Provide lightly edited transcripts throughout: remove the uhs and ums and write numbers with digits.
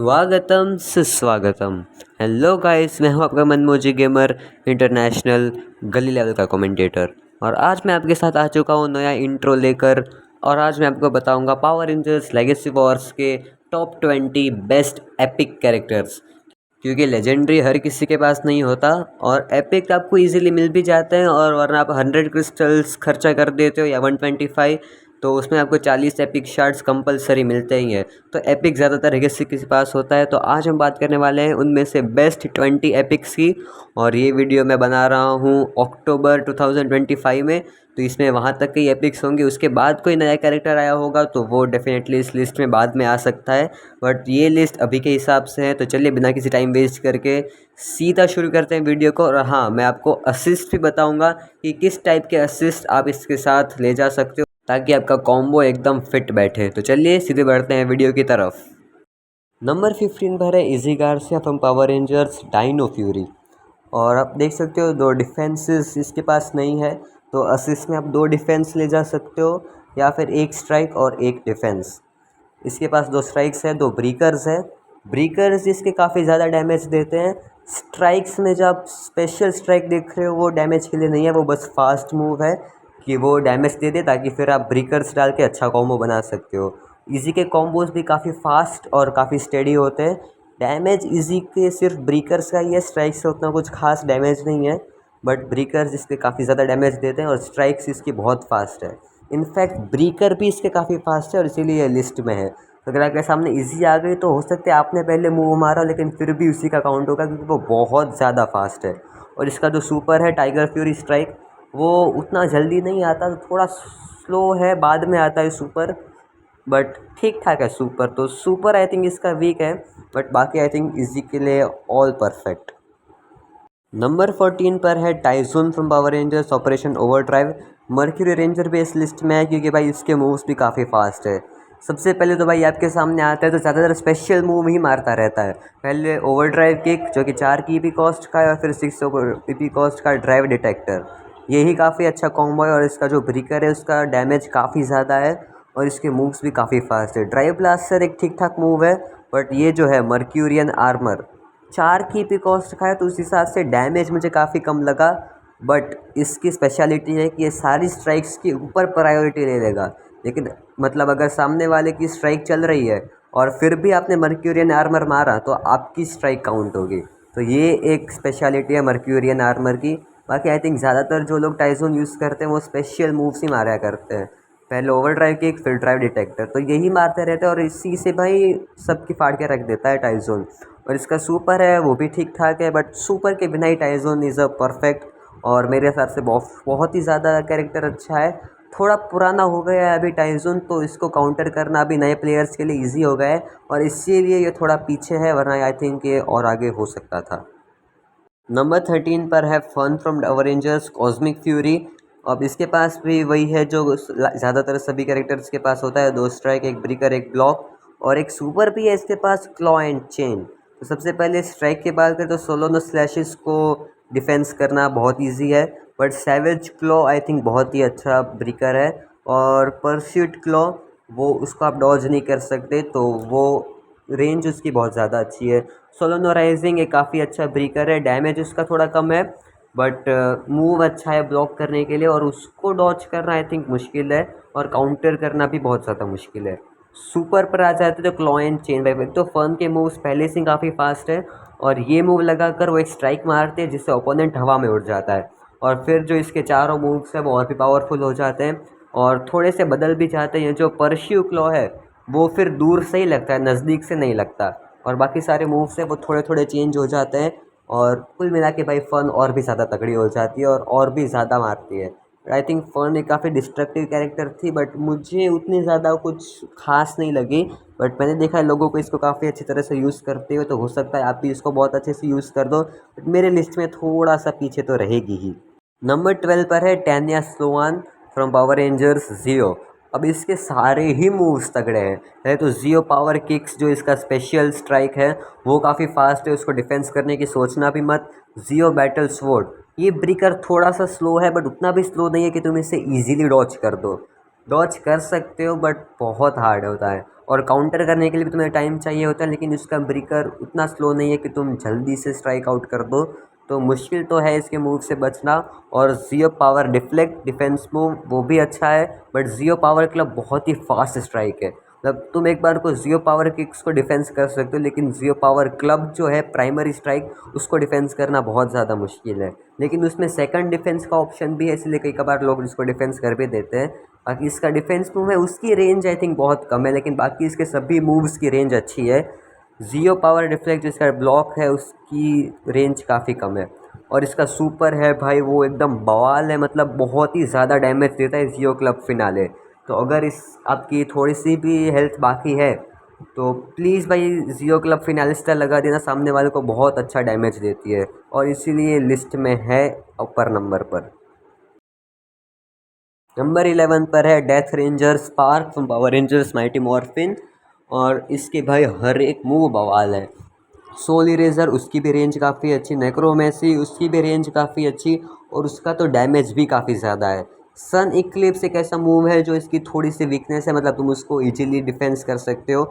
स्वागतम सुस्वागतम। Hello guys, मैं हूं आपका मनमोजी गेमर इंटरनेशनल गली लेवल का कमेंटेटर। और आज मैं आपके साथ आ चुका हूं नया इंट्रो लेकर। और आज मैं आपको बताऊंगा पावर रेंजर्स लेगेसी वॉर्स के टॉप 20 बेस्ट एपिक कैरेक्टर्स, क्योंकि लेजेंडरी हर किसी के पास नहीं होता और एपिक आपको इजीली मिल भी जाते हैं। और वरना आप 100 क्रिस्टल्स खर्चा कर देते हो या 125, तो उसमें आपको 40 एपिक शार्ड्स कंपलसरी मिलते ही हैं। तो एपिक ज़्यादातर किसी के पास होता है। तो आज हम बात करने वाले हैं उनमें से बेस्ट 20 एपिक्स की। और ये वीडियो मैं बना रहा हूँ अक्टूबर 2025 में, तो इसमें वहाँ तक के एपिक्स होंगे। उसके बाद कोई नया कैरेक्टर आया होगा तो वो डेफिनेटली इस लिस्ट में बाद में आ सकता है, बट ये लिस्ट अभी के हिसाब से है। तो चलिए बिना किसी टाइम वेस्ट करके सीधा शुरू करते हैं वीडियो को। और हाँ, मैं आपको असिस्ट भी बताऊंगा कि किस टाइप के असिस्ट आप इसके साथ ले जा सकते हो ताकि आपका कॉम्बो एकदम फिट बैठे। तो चलिए सीधे बढ़ते हैं वीडियो की तरफ। नंबर 15 पर है Izzy Garcia from Power Rangers Dino Fury. और आप देख सकते हो 2 डिफेंसेस इसके पास नहीं है, तो असिस्ट में आप 2 डिफेंस ले जा सकते हो या फिर 1 स्ट्राइक और 1 डिफेंस। इसके पास 2 स्ट्राइक्स है, 2 ब्रीकर्स है। ब्रीकर्स इसके काफ़ी ज़्यादा डैमेज देते हैं। स्ट्राइक्स में जो आप स्पेशल स्ट्राइक देख रहे हो वो डैमेज के लिए नहीं है, वो बस फास्ट मूव है कि वो डैमेज दे दे ताकि फिर आप ब्रीकर्स डाल के अच्छा कॉम्बो बना सकते हो। इजी के कॉम्बोज भी काफ़ी फास्ट और काफ़ी स्टेडी होते हैं। डैमेज इजी के सिर्फ ब्रीकर्स का ही है, स्ट्राइक्स से उतना कुछ खास डैमेज नहीं है, बट ब्रीकर्स इसके काफ़ी ज़्यादा डैमेज देते हैं और स्ट्राइक्स इसकी बहुत फास्ट है। इनफैक्ट ब्रीकर भी इसके काफ़ी फास्ट है और इसीलिए ये लिस्ट में है। तो अगर आपके सामने इजी आ गई तो हो सकता है आपने पहले मूव मारा, लेकिन फिर भी उसी का काउंट होगा क्योंकि वो बहुत ज़्यादा फास्ट है। और इसका जो सुपर है टाइगर फ्यूरी स्ट्राइक, वो उतना जल्दी नहीं आता, तो थोड़ा स्लो है, बाद में आता है सुपर, बट ठीक ठाक है सुपर। तो सुपर आई थिंक इसका वीक है, बट बाकी आई थिंक इजी के लिए ऑल परफेक्ट। नंबर 14 पर है Tyzonn from Power Rangers Operation Overdrive. Mercury Ranger भी इस लिस्ट में है क्योंकि भाई इसके मूव्स भी काफ़ी फास्ट है। सबसे पहले तो भाई आपके सामने आता है तो ज़्यादातर स्पेशल मूव ही मारता रहता है। पहले ओवरड्राइव किक जो कि 4 की ईपी कॉस्ट का है, और फिर 6 ईपी कॉस्ट का ड्राइव डिटेक्टर। यही काफ़ी अच्छा कॉम्बो है। और इसका जो ब्रिकर है उसका डैमेज काफ़ी ज़्यादा है और इसके मूव्स भी काफ़ी फास्ट है। ड्राइव ब्लास्टर एक ठीक ठाक मूव है, बट ये जो है मर्क्यूरियन आर्मर 4 की ईपी कॉस्ट का है, तो उस हिसाब से डैमेज मुझे काफ़ी कम लगा। बट इसकी स्पेशलिटी है कि ये सारी स्ट्राइक्स के ऊपर प्रायोरिटी ले लेगा। लेकिन मतलब अगर सामने वाले की स्ट्राइक चल रही है और फिर भी आपने मर्क्यूरियन आर्मर मारा तो आपकी स्ट्राइक काउंट होगी। तो ये एक स्पेशलिटी है मर्क्यूरियन आर्मर की। बाकी आई थिंक ज़्यादातर जो लोग टाइजोन यूज़ करते हैं वो स्पेशल मूव्स ही मारा करते हैं। पहले ओवर ड्राइव किक, फिर ड्राइव डिटेक्टर, तो यही मारते रहते हैं और इसी से भाई सबकी फाड़ के रख देता है टाइजोन। और इसका सुपर है वो भी ठीक ठाक है, बट सुपर के बिना ही टाइजोन इज़ अ परफेक्ट। और मेरे हिसाब से बहुत ही ज़्यादा कैरेक्टर अच्छा है। थोड़ा पुराना हो गया है अभी टाइजोन, तो इसको काउंटर करना अभी नए प्लेयर्स के लिए इजी हो गया है और इसीलिए ये थोड़ा पीछे है, वरना आई थिंक ये और आगे हो सकता था। नंबर 13 पर है Fern from Power Rangers Cosmic Fury. अब इसके पास भी वही है जो ज़्यादातर सभी कैरेक्टर्स के पास होता है, 2 स्ट्राइक, 1 ब्रिकर, 1 ब्लॉक, और एक सुपर भी है इसके पास, क्लॉ एंड चेन। तो सबसे पहले स्ट्राइक की बात करें तो सोलोनो स्लैशेस को डिफेंस करना बहुत ईजी है, but savage claw I think बहुत ही अच्छा ब्रिकर है। और परस्यूट क्लॉ, वो उसको आप डॉज नहीं कर सकते, तो वो रेंज उसकी बहुत ज़्यादा अच्छी है। सोलोनो राइजिंग एक काफ़ी अच्छा ब्रीकर है, डैमेज उसका थोड़ा कम है, बट मूव अच्छा है ब्लॉक करने के लिए, और उसको डॉच करना आई थिंक मुश्किल है और काउंटर करना भी बहुत ज़्यादा मुश्किल है। सुपर पर आ जाते तो क्लॉ एंड चेन बाई, तो फन के मूव्स पहले से काफ़ी फास्ट है और ये मूव लगाकर वो एक स्ट्राइक मारते हैं जिससे ओपोनेंट हवा में उड़ जाता है, और फिर जो इसके चारों मूव्स हैं वो और भी पावरफुल हो जाते हैं और थोड़े से बदल भी जाते हैं। जो परश्यू क्लॉ है वो फिर दूर से ही लगता है, नज़दीक से नहीं लगता, और बाकी सारे मूव्स हैं वो थोड़े थोड़े चेंज हो जाते हैं। और कुल मिला के भाई फ़न और भी ज़्यादा तगड़ी हो जाती है और भी ज़्यादा मारती है। आई थिंक फ़न एक काफ़ी डिस्ट्रक्टिव कैरेक्टर थी, बट मुझे उतनी ज़्यादा कुछ खास नहीं लगी। बट मैंने देखा है लोगों को इसको काफ़ी अच्छी तरह से यूज़ करते हुए, तो हो सकता है आप भी इसको बहुत अच्छे से यूज़ कर दो, बट मेरे लिस्ट में थोड़ा सा पीछे तो रहेगी ही। नंबर 12 पर है टैन्या स्लोवान फ्रॉम पावर रेंजर्स जियो। अब इसके सारे ही मूव्स तगड़े हैं। है तो जियो पावर किक्स जो इसका स्पेशल स्ट्राइक है वो काफ़ी फास्ट है, उसको डिफेंस करने की सोचना भी मत। जियो बैटल स्वॉर्ड, ये ब्रिकर थोड़ा सा स्लो है, बट उतना भी स्लो नहीं है कि तुम इसे इजीली डॉच कर दो। डॉच कर सकते हो बट बहुत हार्ड होता है। और काउंटर करने के लिए भी तुम्हें टाइम चाहिए होता है, लेकिन इसका ब्रेकर उतना स्लो नहीं है कि तुम जल्दी से स्ट्राइक आउट कर दो। तो मुश्किल तो है इसके मूव से बचना। और जियो पावर डिफ्लेक्ट डिफेंस मूव वो भी अच्छा है, बट जियो पावर क्लब बहुत ही फास्ट स्ट्राइक है। मतलब तुम एक बार को जियो पावर किक्स को डिफेंस कर सकते हो, लेकिन जियो पावर क्लब जो है प्राइमरी स्ट्राइक, उसको डिफेंस करना बहुत ज़्यादा मुश्किल है। लेकिन उसमें सेकंड डिफेंस का ऑप्शन भी है, इसलिए कई कबार लोग इसको डिफेंस कर भी देते हैं। बाकी इसका डिफेंस मूव है, उसकी रेंज आई थिंक बहुत कम है, लेकिन बाकी इसके सभी मूव्स की रेंज अच्छी है। जियो पावर डिफ्लेक्ट जिसका ब्लॉक है उसकी रेंज काफ़ी कम है। और इसका सुपर है भाई, वो एकदम बवाल है, मतलब बहुत ही ज़्यादा डैमेज देता है जियो क्लब फिनाले। तो अगर इस आपकी थोड़ी सी भी हेल्थ बाकी है तो प्लीज़ भाई जियो क्लब फिनालिस्टा लगा देना, सामने वाले को बहुत अच्छा डैमेज देती है और इसीलिए लिस्ट में है ऊपर नंबर पर। नंबर 11 पर है death ranger spark from Power rangers mighty morphine. और इसके भाई हर एक मूव बवाल है। सोल इरेजर उसकी भी रेंज काफ़ी अच्छी, नेक्रोमेसी उसकी भी रेंज काफ़ी अच्छी, और उसका तो डैमेज भी काफ़ी ज़्यादा है। सन इक्लिप्स एक ऐसा मूव है जो इसकी थोड़ी सी वीकनेस है, मतलब तुम उसको इजीली डिफेंस कर सकते हो।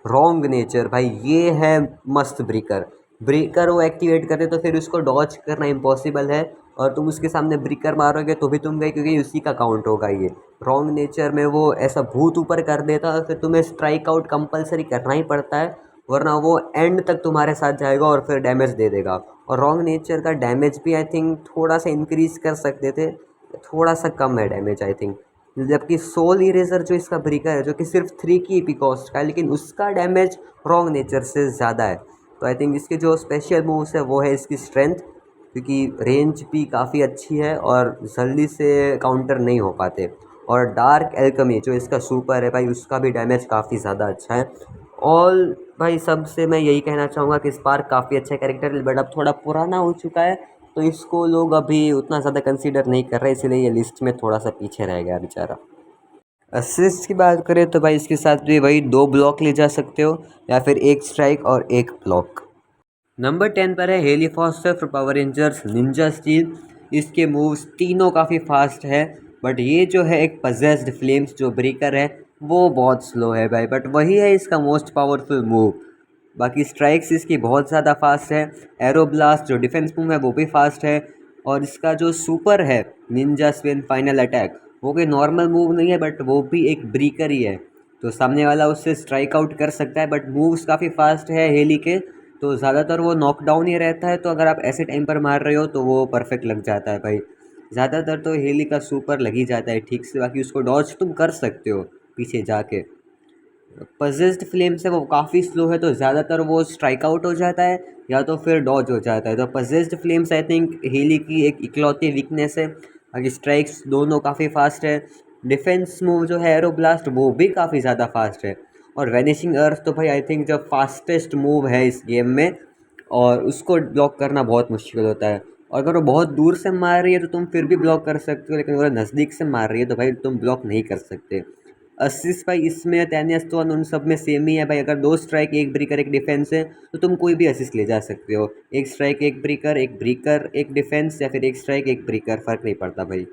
रॉन्ग नेचर भाई ये है मस्त ब्रेकर। ब्रेकर वो एक्टिवेट करते तो फिर उसको डॉज करना इम्पॉसिबल है, और तुम उसके सामने ब्रेकर मारोगे तो भी तुम गए, क्योंकि उसी का काउंट होगा ये। रॉन्ग नेचर में वो ऐसा भूत ऊपर कर देता है, फिर तुम्हें स्ट्राइक आउट कंपलसरी करना ही पड़ता है, वरना वो एंड तक तुम्हारे साथ जाएगा और फिर डैमेज दे देगा। और रॉन्ग नेचर का डैमेज भी आई थिंक थोड़ा सा इंक्रीज़ कर सकते थे, थोड़ा सा कम है डैमेज आई थिंक। जबकि सोल इरेजर जो इसका ब्रेकर है, जो कि सिर्फ 3 की ईपी कॉस्ट का है, लेकिन उसका डैमेज रॉन्ग नेचर से ज़्यादा है। तो आई थिंक इसके जो स्पेशल मूव्स है वो है इसकी स्ट्रेंथ, क्योंकि रेंज भी काफ़ी अच्छी है और जल्दी से काउंटर नहीं हो पाते। और डार्क एल्कमी जो इसका सुपर है भाई, उसका भी डैमेज काफ़ी ज़्यादा अच्छा है। ऑल भाई सबसे मैं यही कहना चाहूँगा कि स्पार्क काफ़ी अच्छा कैरेक्टर है, बट अब थोड़ा पुराना हो चुका है, तो इसको लोग अभी उतना ज़्यादा कंसीडर नहीं कर रहे, इसीलिए ये लिस्ट में थोड़ा सा पीछे रह गया बेचारा। असिस्ट की बात करें तो भाई इसके साथ भी वही 2 ब्लॉक ले जा सकते हो, या फिर 1 स्ट्राइक और 1 ब्लॉक। नंबर 10 पर है Hayley Foster from Power Rangers Ninja Steel. इसके मूव्स तीनों काफ़ी फास्ट है, बट ये जो है एक पजेस्ड फ्लेम्स जो ब्रेकर है वो बहुत स्लो है भाई, बट वही है इसका मोस्ट पावरफुल मूव। बाकी स्ट्राइक्स इसकी बहुत ज़्यादा फास्ट है। एरो ब्लास्ट जो डिफेंस मूव है वो भी फास्ट है। और इसका जो सुपर है निंजा स्पिन फाइनल अटैक, वो कोई नॉर्मल मूव नहीं है, बट वो भी एक ब्रेकर ही है। तो सामने वाला उससे स्ट्राइक आउट कर सकता है, बट मूव्स काफ़ी फास्ट है हेली के, तो ज़्यादातर वो नॉकडाउन ही रहता है। तो अगर आप ऐसे टाइम पर मार रहे हो तो वो परफेक्ट लग जाता है भाई। ज़्यादातर तो हेली का सुपर लग ही जाता है ठीक से, बाकी उसको डॉज तुम कर सकते हो पीछे जाके। पजेस्ड फ्लेम से वो काफ़ी स्लो है, तो ज़्यादातर वो स्ट्राइक आउट हो जाता है या तो फिर डॉज हो जाता है। तो possessed flames I think Hayley की एक इकलौती वीकनेस है। बाकी स्ट्राइक्स दोनों काफ़ी फास्ट है। डिफेंस मूव जो है एरो ब्लास्ट वो भी काफ़ी ज़्यादा फास्ट है। और वैनिशिंग अर्थ तो भाई आई थिंक जो फास्टेस्ट मूव है इस गेम में, और उसको ब्लॉक करना बहुत मुश्किल होता है। और अगर वो बहुत दूर से मार रही है तो तुम फिर भी ब्लॉक कर सकते हो, लेकिन अगर नज़दीक से मार रही है तो भाई तुम ब्लॉक नहीं कर सकते। असिस्ट भाई इसमें तैनियस तो उन सब में सेम ही है भाई। अगर 2 स्ट्राइक 1 ब्रेकर 1 डिफेंस है तो तुम कोई भी असिस्ट ले जा सकते हो। 1 स्ट्राइक 1 ब्रेकर 1 डिफेंस, या फिर 1 स्ट्राइक 1 ब्रेकर, फ़र्क नहीं पड़ता भाई।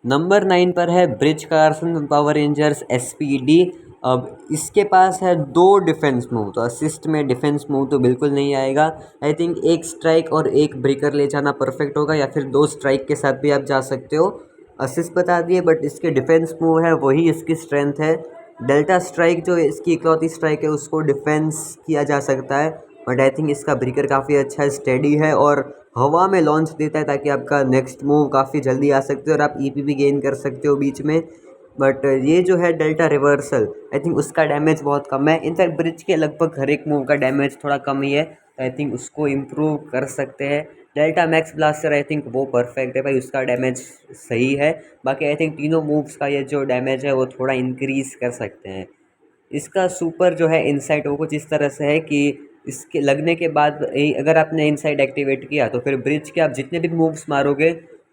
नंबर 9 पर है bridge Carson power rangers SPD. अब इसके पास है 2 डिफेंस मूव, तो असिस्ट में डिफेंस मूव तो बिल्कुल नहीं आएगा। आई थिंक 1 स्ट्राइक और 1 ब्रेकर ले जाना परफेक्ट होगा, या फिर 2 स्ट्राइक के साथ भी आप जा सकते हो। असिस्ट बता दिए, बट इसके डिफेंस मूव है वही इसकी स्ट्रेंथ है। डेल्टा स्ट्राइक जो इसकी इकलौती स्ट्राइक है उसको डिफेंस किया जा सकता है, बट आई थिंक इसका ब्रेकर काफ़ी अच्छा है, स्टेडी है और हवा में लॉन्च देता है, ताकि आपका नेक्स्ट मूव काफ़ी जल्दी आ सकते हो और आप ईपी भी गेन कर सकते हो बीच में। बट ये जो है डेल्टा रिवर्सल, आई थिंक उसका डैमेज बहुत कम है। इनफैक्ट ब्रिज के लगभग हर एक मूव का डैमेज थोड़ा कम ही है, तो आई थिंक उसको इम्प्रूव कर सकते हैं। Delta max blaster I think वो परफेक्ट है भाई, उसका डैमेज सही है। बाकी आई थिंक तीनों मूव्स का ये जो डैमेज है वो थोड़ा इंक्रीज़ कर सकते हैं। इसका सुपर जो है इनसाइट वो कुछ इस तरह से है कि इसके लगने के बाद अगर आपने इनसाइट एक्टिवेट किया तो फिर ब्रिज के आप जितने भी मूव्स मारोगे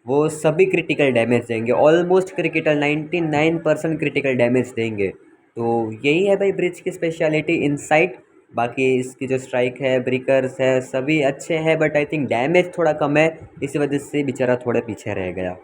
वो सभी क्रिटिकल डैमेज देंगे, ऑलमोस्ट क्रिटिकल 99% क्रिटिकल डैमेज देंगे। तो यही है भाई ब्रिज की स्पेशलिटी, इनसाइट। बाकी इसकी जो स्ट्राइक है ब्रेकर्स है सभी अच्छे हैं, बट आई थिंक डैमेज थोड़ा कम है, इसी वजह से बेचारा थोड़ा पीछे रह गया।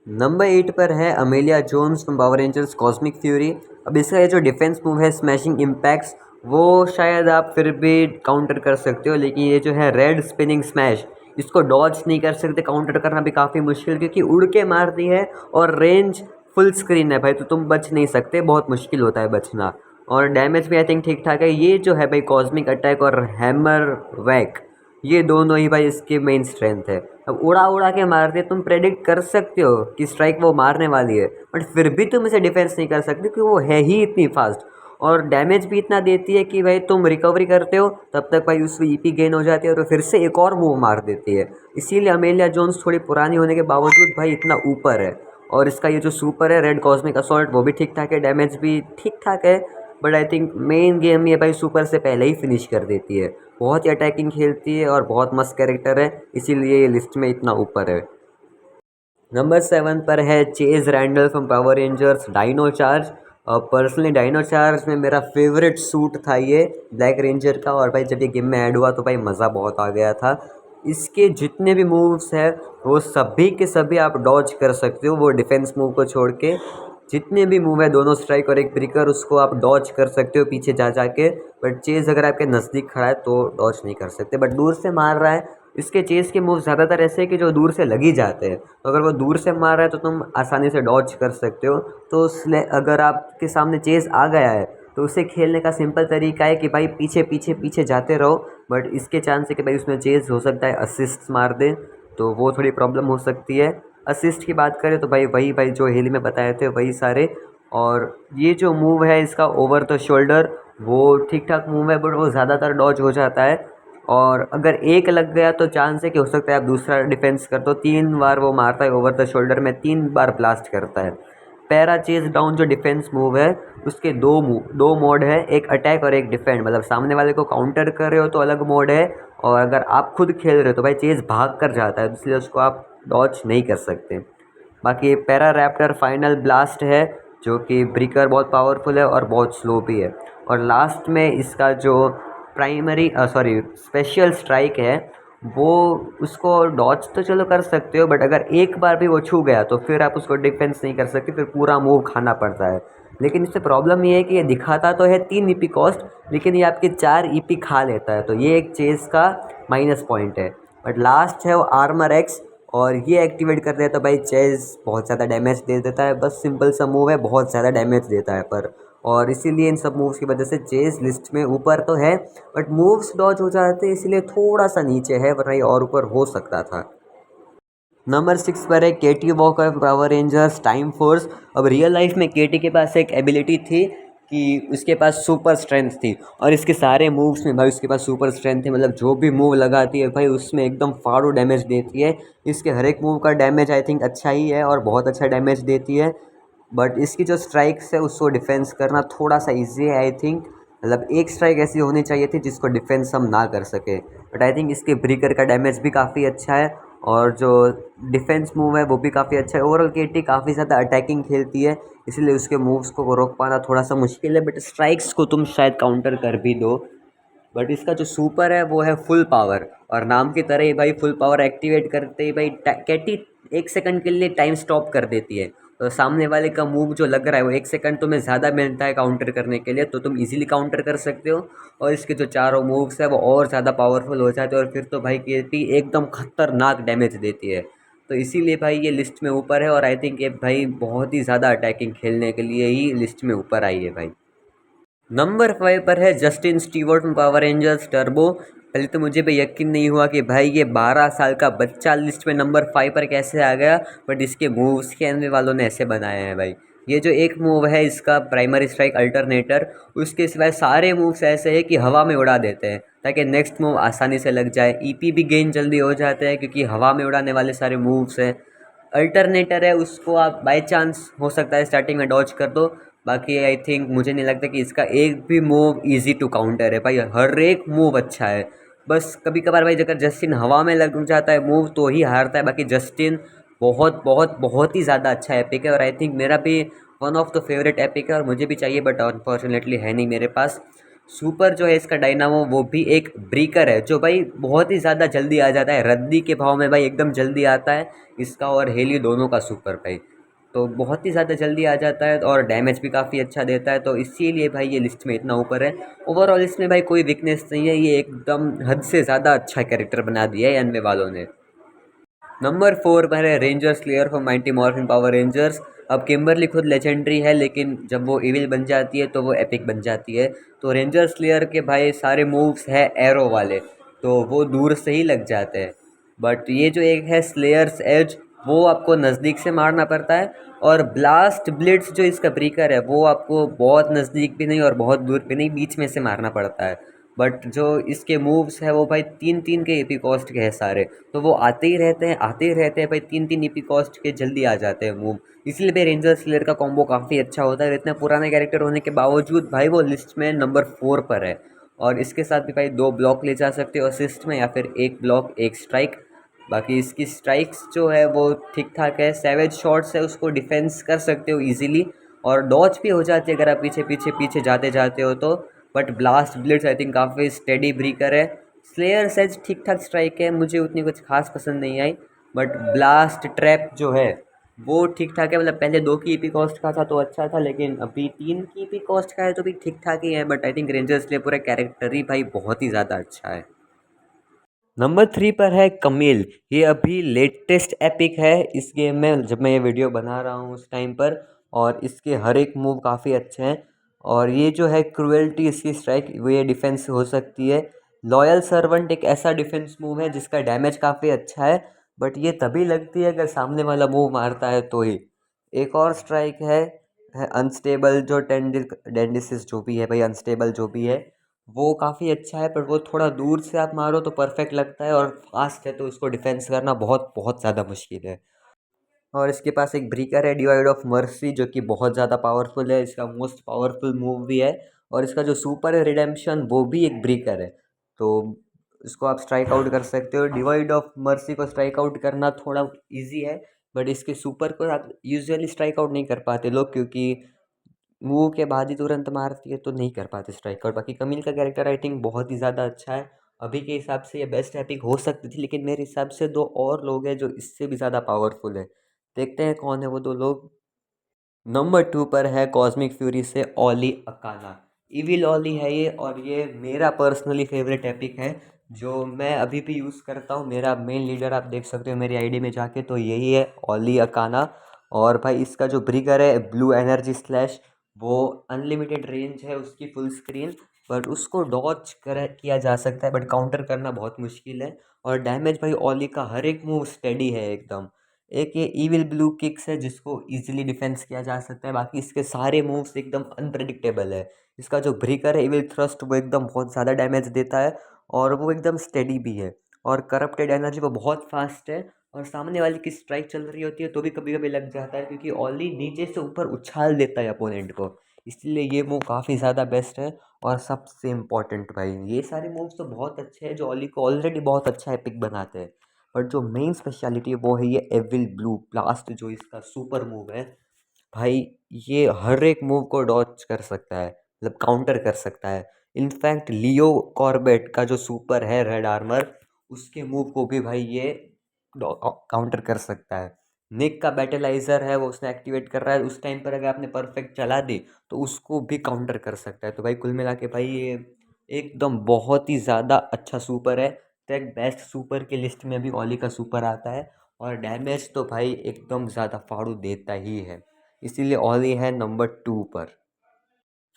नंबर 8 पर है Amelia Jones from Power Rangers Cosmic Fury. अब इसका ये जो डिफेंस मूव है स्मैशिंग इम्पैक्ट्स, वो शायद आप फिर भी काउंटर कर सकते हो, लेकिन ये जो है रेड स्पिनिंग स्मैश, इसको डॉज नहीं कर सकते, काउंटर करना भी काफ़ी मुश्किल, क्योंकि उड़ के मारती है और रेंज फुल स्क्रीन है भाई, तो तुम बच नहीं सकते, बहुत मुश्किल होता है बचना। और डैमेज भी आई थिंक ठीक ठाक है। ये जो है भाई कॉस्मिक अटैक और हैमर वैक, ये दोनों ही भाई इसके मेन स्ट्रेंथ है। अब उड़ा उड़ा के मारते, तुम प्रेडिक्ट कर सकते हो कि स्ट्राइक वो मारने वाली है, बट फिर भी तुम इसे डिफेंस नहीं कर सकते क्योंकि वो है ही इतनी फास्ट, और डैमेज भी इतना देती है कि भाई तुम रिकवरी करते हो तब तक भाई उसमें ईपी गेन हो जाती है और फिर से एक और मूव मार देती है। इसीलिए अमेलिया जोन्स थोड़ी पुरानी होने के बावजूद भाई इतना ऊपर है। और इसका ये जो सुपर है रेड कॉस्मिक असॉल्ट, वो भी ठीक ठाक है, डैमेज भी ठीक ठाक है, but I think main game ये भाई सुपर से पहले ही फिनिश कर देती है। बहुत ही अटैकिंग खेलती है और बहुत मस्त कैरेक्टर है, इसीलिए ये लिस्ट में इतना ऊपर है। नंबर 7 पर है Chase Randall from Power Rangers Dino Charge. और पर्सनली डायनो चार्ज में मेरा फेवरेट सूट था ये ब्लैक रेंजर का, और भाई जब ये गेम में ऐड हुआ तो भाई मज़ा बहुत आ गया था। इसके जितने भी मूव्स हैं वो सभी के सभी आप डॉज कर सकते हो, वो डिफेंस मूव को छोड़ के। जितने भी मूव है, दोनों स्ट्राइक और एक ब्रिकर, उसको आप डॉज कर सकते हो पीछे जा जाके। बट चेज़ अगर आपके नज़दीक खड़ा है तो डॉज नहीं कर सकते, बट दूर से मार रहा है। इसके चेज़ के मूव ज़्यादातर ऐसे हैं कि जो दूर से लग ही जाते हैं, तो अगर वो दूर से मार रहा है तो तुम आसानी से डॉज कर सकते हो। तो अगर आपके सामने चेज़ आ गया है तो उसे खेलने का सिंपल तरीका है कि भाई पीछे पीछे पीछे जाते रहो, बट इसके चांस है कि भाई उसमें चेज़ हो सकता है असिस्ट मार दे, तो वो थोड़ी प्रॉब्लम हो सकती है। असिस्ट की बात करें तो भाई वही भाई जो हेली में बताए थे वही सारे। और ये जो मूव है इसका ओवर द शोल्डर, वो ठीक ठाक मूव है, बट वो ज़्यादातर डॉज हो जाता है। और अगर एक लग गया तो चांस है कि हो सकता है आप दूसरा डिफेंस कर दो। 3 बार वो मारता है ओवर द शोल्डर में, 3 बार ब्लास्ट करता है। पैरा चेज डाउन जो डिफेंस मूव है उसके दो मोड है, एक अटैक और एक डिफेंड, मतलब सामने वाले को काउंटर कर रहे हो तो अलग मोड है, और अगर आप खुद खेल रहे हो तो भाई चेज भाग कर जाता है, इसलिए उसको आप डॉज नहीं कर सकते। बाकी पैरा रैप्टर फाइनल ब्लास्ट है, जो कि ब्रिकर बहुत पावरफुल है और बहुत स्लो भी है। और लास्ट में इसका जो स्पेशल स्ट्राइक है, वो उसको डॉज तो चलो कर सकते हो, बट अगर एक बार भी वो छू गया तो फिर आप उसको डिफेंस नहीं कर सकते, फिर पूरा मूव खाना पड़ता है। लेकिन इससे प्रॉब्लम ये है कि ये दिखाता तो है 3 ईपी कॉस्ट, लेकिन ये आपके 4 ईपी खा लेता है, तो ये एक चेस का माइनस पॉइंट है। बट लास्ट है वो आर्मर एक्स, और ये एक्टिवेट कर दिया तो भाई चेस बहुत ज़्यादा डैमेज दे देता है। बस सिंपल सा मूव है, बहुत ज़्यादा डैमेज देता है पर, और इसीलिए इन सब मूव्स की वजह से चेस लिस्ट में ऊपर तो है, बट मूव्स डॉज हो जाते हैं इसलिए थोड़ा सा नीचे है, वरना ये और ऊपर हो सकता था। नंबर 6 पर है Katie Walker Power Rangers Time Force. अब रियल लाइफ में केटी के पास एक एबिलिटी थी कि उसके पास सुपर स्ट्रेंथ थी, और इसके सारे मूव्स में भाई उसके पास सुपर स्ट्रेंथ है, मतलब जो भी मूव लगाती है भाई उसमें एकदम फाड़ू डैमेज देती है। इसके हर एक मूव का डैमेज आई थिंक अच्छा ही है और बहुत अच्छा डैमेज देती है, बट इसकी जो स्ट्राइक्स है उसको डिफेंस करना थोड़ा सा ईजी है आई थिंक। मतलब एक स्ट्राइक ऐसी होनी चाहिए थी जिसको डिफेंस हम ना कर सके, बट आई थिंक इसके ब्रिकर का डैमेज भी काफ़ी अच्छा है, और जो डिफेंस मूव है वो भी काफ़ी अच्छा है। ओवरऑल केटी काफ़ी ज़्यादा अटैकिंग खेलती है, इसलिए उसके मूव्स को रोक पाना थोड़ा सा मुश्किल है, बट स्ट्राइक्स को तुम शायद काउंटर कर भी दो। बट इसका जो सुपर है वो है फुल पावर, और नाम की तरह ही भाई फुल पावर एक्टिवेट करते ही भाई कैटी 1 सेकंड के लिए टाइम स्टॉप कर देती है, तो सामने वाले का मूव जो लग रहा है वो 1 सेकंड तुम्हें ज़्यादा मिलता है काउंटर करने के लिए, तो तुम इजीली काउंटर कर सकते हो। और इसके जो चारों मूव्स है वो और ज़्यादा पावरफुल हो जाते हैं, और फिर तो भाई केटी एकदम खतरनाक डैमेज देती है, तो इसीलिए भाई ये लिस्ट में ऊपर है। और आई थिंक ये भाई बहुत ही ज़्यादा अटैकिंग खेलने के लिए ही लिस्ट में ऊपर आई है भाई। नंबर 5 पर है Justin Stewart power rangers turbo. पहले तो मुझे भी यकीन नहीं हुआ कि भाई ये 12 साल का बच्चा लिस्ट में नंबर 5 पर कैसे आ गया, बट इसके मूव्स कहने वालों ने ऐसे बनाए हैं भाई। ये जो एक मूव है इसका प्राइमरी स्ट्राइक अल्टरनेटर, उसके सिवाय सारे मूव्स ऐसे हैं कि हवा में उड़ा देते हैं ताकि नेक्स्ट मूव आसानी से लग जाए। ईपी भी गेन जल्दी हो जाते हैं क्योंकि हवा में उड़ाने वाले सारे मूव्स हैं। अल्टरनेटर है, उसको आप बाय चांस हो सकता है स्टार्टिंग में डॉज कर दो, बाकी आई थिंक मुझे नहीं लगता कि इसका एक भी मूव इजी टू काउंटर है भाई, हर एक मूव अच्छा है। बस कभी कभार भाई अगर जस्टिन हवा में लग जाता है मूव तो ही हारता है, बाकी जस्टिन बहुत बहुत बहुत ही ज़्यादा अच्छा एपिक है, और आई थिंक मेरा भी one of the favourite epic है, और मुझे भी चाहिए बट अनफॉर्चुनेटली है नहीं मेरे पास। सुपर जो है इसका डायनामो वो भी एक ब्रेकर है जो भाई बहुत ही ज़्यादा जल्दी आ जाता है, रद्दी के भाव में भाई एकदम जल्दी आता है इसका और हेली दोनों का सुपर भाई। तो बहुत ही ज़्यादा जल्दी आ जाता है और डैमेज भी काफ़ी अच्छा देता है, तो इसीलिए भाई ये लिस्ट में इतना ऊपर है। ओवरऑल इसमें भाई कोई वीकनेस नहीं है, ये एकदम हद से ज़्यादा अच्छा कैरेक्टर बना दिया है एनमे वालों ने। नंबर 4 पर है ranger slayer from mighty morphine power rangers. अब किम्बरली खुद लेजेंडरी है, लेकिन जब वो इविल बन जाती है तो वो एपिक बन जाती है। तो रेंजर स्लेयर के भाई सारे मूव्स है एरो वाले, तो वो दूर से ही लग जाते हैं। बट ये जो एक है स्लेयर्स एज, वो आपको नज़दीक से मारना पड़ता है। और ब्लास्ट ब्लिट्स जो इसका ब्रेकर है वो आपको बहुत नज़दीक भी नहीं और बहुत दूर भी नहीं, बीच में से मारना पड़ता है। बट जो इसके मूव्स है वो भाई 3-3 के एपी कॉस्ट के हैं सारे, तो वो आते ही रहते हैं आते ही रहते हैं भाई, 3-3 एपी कॉस्ट के जल्दी आ जाते हैं मूव। इसलिए भाई रेंजर स्लेयर का कॉम्बो काफ़ी अच्छा होता है। इतने पुराने कैरेक्टर होने के बावजूद भाई वो लिस्ट में नंबर 4 पर है। और इसके साथ भी भाई 2 ब्लॉक ले जा सकते हो असिस्ट में, या फिर 1 ब्लॉक 1 स्ट्राइक। बाकी इसकी स्ट्राइक्स जो है वो ठीक ठाक है, सैवेज शॉट्स है उसको डिफेंस कर सकते हो इजीली, और डॉच भी हो जाती है अगर आप पीछे पीछे पीछे जाते जाते हो तो। But blast Blitz I think काफ़ी स्टेडी ब्रीकर है। स्लेयर सेज ठीक ठाक स्ट्राइक है, मुझे उतनी कुछ खास पसंद नहीं आई। बट ब्लास्ट ट्रैप जो है वो ठीक ठाक है, मतलब पहले 2 की ईपी कॉस्ट का था तो अच्छा था, लेकिन अभी 3 की ईपी कॉस्ट का है तो भी ठीक ठाक ही है। बट आई थिंक रेंजर्स लिए पूरा कैरेक्टर ही भाई बहुत ही ज़्यादा अच्छा है। नंबर 3 पर है कमील। ये अभी लेटेस्ट एपिक है इस गेम में, जब मैं ये वीडियो बना रहा हूँ उस टाइम पर, और इसके हर एक मूव काफ़ी अच्छे हैं। और ये जो है क्रुएल्टी इसकी स्ट्राइक, वो ये डिफेंस हो सकती है। लॉयल सर्वेंट एक ऐसा डिफेंस मूव है जिसका डैमेज काफ़ी अच्छा है, बट ये तभी लगती है अगर सामने वाला मूव मारता है तो ही। एक और स्ट्राइक है अनस्टेबल, जो डेंडिसिस जो भी है भाई, अनस्टेबल जो भी है वो काफ़ी अच्छा है, पर वो थोड़ा दूर से आप मारो तो परफेक्ट लगता है, और फास्ट है तो उसको डिफेंस करना बहुत बहुत ज़्यादा मुश्किल है। और इसके पास एक ब्रीकर है डिवाइड ऑफ मर्सी, जो कि बहुत ज़्यादा पावरफुल है, इसका मोस्ट पावरफुल मूव भी है। और इसका जो सुपर है रिडेम्पशन, वो भी एक ब्रीकर है, तो इसको आप स्ट्राइक आउट कर सकते हो। डिवाइड ऑफ मर्सी को स्ट्राइक आउट करना थोड़ा इजी है, बट इसके सुपर को आप यूजुअली स्ट्राइक आउट नहीं कर पाते लोग, क्योंकि मूव के बाद ही तुरंत मारती है तो नहीं कर पाते स्ट्राइक आउट। बाकी कमिल का कैरेक्टर राइटिंग बहुत ही ज़्यादा अच्छा है, अभी के हिसाब से ये बेस्ट एपिक हो सकती थी, लेकिन मेरे हिसाब से 2 और लोग हैं जो इससे भी ज़्यादा पावरफुल है। देखते हैं कौन है वो 2 लोग। नंबर 2 पर है कॉस्मिक फ्यूरी से ओली अकाना। इविल ओली है ये, और ये मेरा पर्सनली फेवरेट एपिक है जो मैं अभी भी यूज़ करता हूँ। मेरा मेन लीडर आप देख सकते हो मेरी आईडी में जाके, तो यही है ओली अकाना। और भाई इसका जो ब्रिगर है ब्लू एनर्जी स्लैश, वो अनलिमिटेड रेंज है उसकी फुल स्क्रीन, बट उसको डॉच कर किया जा सकता है, बट काउंटर करना बहुत मुश्किल है। और डैमेज भाई ओली का हर एक मूव स्टेडी है एकदम। एक ये ईविल ब्लू किक्स है जिसको इजीली डिफेंस किया जा सकता है, बाकी इसके सारे मूव्स एकदम अनप्रेडिक्टेबल है। इसका जो ब्रेकर है ईविल थ्रस्ट, वो एकदम बहुत ज़्यादा डैमेज देता है, और वो एकदम स्टेडी भी है। और करप्टेड एनर्जी वो बहुत फास्ट है, और सामने वाले की स्ट्राइक चल रही होती है तो भी कभी कभी लग जाता है, क्योंकि ओली नीचे से ऊपर उछाल देता है अपोनेंट को, इसलिए ये मूव काफ़ी ज़्यादा बेस्ट है। और सबसे इम्पॉर्टेंट भाई, ये सारे मूव्स तो बहुत अच्छे हैं जो ओली को ऑलरेडी बहुत अच्छा एपिक बनाते हैं, बट जो मेन स्पेशलिटी है वो है ये एविल ब्लू ब्लास्ट, जो इसका सुपर मूव है भाई। ये हर एक मूव को डॉच कर सकता है, मतलब काउंटर कर सकता है। इनफैक्ट लियो कॉर्बेट का जो सुपर है रेड आर्मर, उसके मूव को भी भाई ये काउंटर कर सकता है। निक का बैटलाइजर है वो उसने एक्टिवेट कर रहा है, उस टाइम पर अगर आपने परफेक्ट चला दी तो उसको भी काउंटर कर सकता है। तो भाई कुल मिला के भाई ये एकदम बहुत ही ज़्यादा अच्छा सुपर है। तो एक बेस्ट सुपर की लिस्ट में भी ओली का सुपर आता है, और डैमेज तो भाई एकदम ज़्यादा फाड़ू देता ही है, इसीलिए ओली है नंबर 2 पर।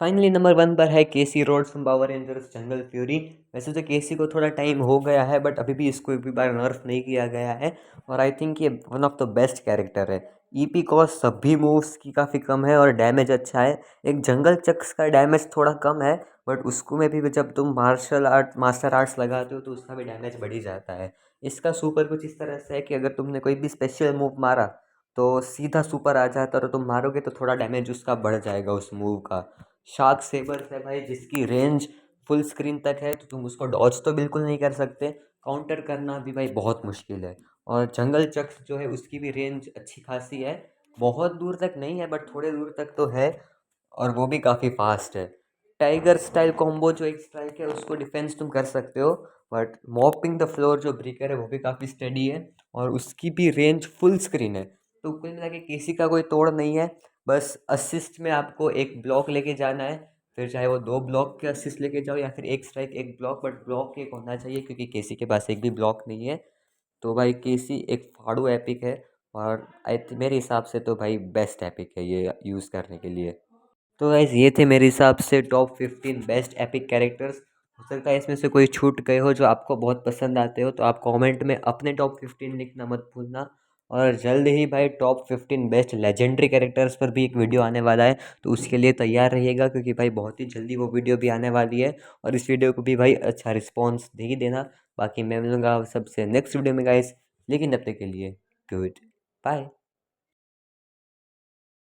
फाइनली नंबर 1 पर है Casey Rhodes from Power Rangers Jungle Fury. वैसे तो केसी को थोड़ा टाइम हो गया है, बट अभी भी इसको एक भी बार नर्फ नहीं किया गया है, और आई थिंक ये one of the best character है। ईपी कॉस्ट सभी मूव्स की काफ़ी कम है और डैमेज अच्छा है। एक जंगल चक्स का डैमेज थोड़ा कम है, बट उसको में भी जब तुम मास्टर आर्ट्स लगाते हो तो उसका भी डैमेज बढ़ ही जाता है। इसका सुपर कुछ इस तरह से है कि अगर तुमने कोई भी स्पेशल मूव मारा तो सीधा सुपर आ जाता है, और तुम मारोगे तो थोड़ा डैमेज उसका बढ़ जाएगा उस मूव का। शार्क सेबर्स है भाई जिसकी रेंज फुल स्क्रीन तक है, तो तुम उसको डॉज तो बिल्कुल नहीं कर सकते, काउंटर करना भी भाई बहुत मुश्किल है। और जंगल चक्स जो है उसकी भी रेंज अच्छी खासी है, बहुत दूर तक नहीं है बट थोड़े दूर तक तो है, और वो भी काफ़ी फास्ट है। टाइगर स्टाइल कॉम्बो जो एक स्ट्राइक है उसको डिफेंस तुम कर सकते हो, बट मॉपिंग द फ्लोर जो ब्रेकर है वो भी काफ़ी स्टडी है और उसकी भी रेंज फुल स्क्रीन है। तो कुल मिला के केसी का कोई तोड़ नहीं है। बस असिस्ट में आपको एक ब्लॉक लेके जाना है, फिर चाहे वो 2 ब्लॉक के असिस्ट लेके जाओ या फिर एक स्ट्राइक एक ब्लॉक, बट ब्लॉक एक होना चाहिए क्योंकि केसी के पास एक भी ब्लॉक नहीं है। तो भाई केसी एक फाड़ू एपिक है और मेरे हिसाब से तो भाई बेस्ट एपिक है ये यूज़ करने के लिए। तो गाइस ये थे मेरे हिसाब से टॉप 15 बेस्ट एपिक कैरेक्टर्स। हो सकता है इसमें से कोई छूट गए हो जो आपको बहुत पसंद आते हो, तो आप कमेंट में अपने टॉप 15 लिखना मत भूलना। और जल्द ही भाई टॉप 15 बेस्ट लेजेंडरी कैरेक्टर्स पर भी एक वीडियो आने वाला है, तो उसके लिए तैयार रहिएगा क्योंकि भाई बहुत ही जल्दी वो वीडियो भी आने वाली है। और इस वीडियो को भी भाई अच्छा रिस्पॉन्स दे ही देना। बाकी मैं मिलूँगा सबसे नेक्स्ट वीडियो में गाइस, लेकिन तब तक के लिए गुड बाय।